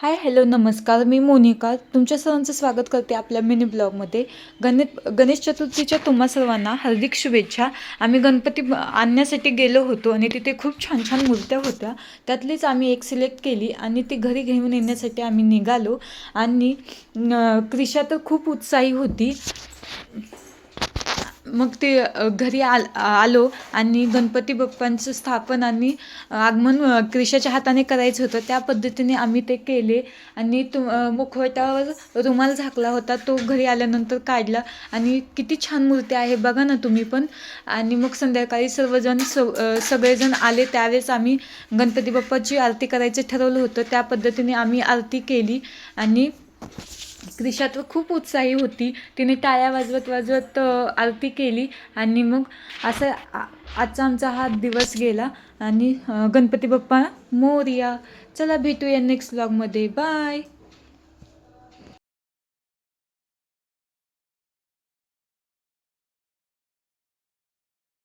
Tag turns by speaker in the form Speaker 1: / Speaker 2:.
Speaker 1: Hi hello नमस्कार. मी मोनिका तुमच्या सर्वांचं स्वागत करते आपल्या मिनी ब्लॉगमध्ये. गणेश चतुर्थीच्या तुम्हा सर्वांना हार्दिक शुभेच्छा. आम्ही गणपती आणण्यासाठी गेलो होतो आणि तिथे खूप छान छान मूर्त्या होत्या. त्यातलीच आम्ही एक सिलेक्ट केली आणि ती घरी घेऊन येण्यासाठी आम्ही निघालो. आणि क्रिशा तर खूप उत्साही होती. मग ते घरी आलो आणि गणपती बाप्पांचं स्थापन आणि आगमन क्रिशाच्या हाताने करायचं होतं. त्या पद्धतीने आम्ही ते केले आणि मुखवट्यावर रुमाल झाकला होता, तो घरी आल्यानंतर काढला. आणि किती छान मूर्ती आहे बघा ना तुम्ही पण. आणि मग संध्याकाळी सर्वजण सगळेजण आले त्यावेळेस आम्ही गणपती बाप्पाची आरती करायचं ठरवलं होतं. त्या पद्धतीने आम्ही आरती केली आणि क्रिशा तर खूप उत्साही होती. तिने टाळ्या वाजवत वाजवत आरती केली आणि मग असं आजचा आमचा हा दिवस गेला. आणि गणपती बाप्पा मोरया. चला भेटूया नेक्स्ट व्लॉगमध्ये. बाय.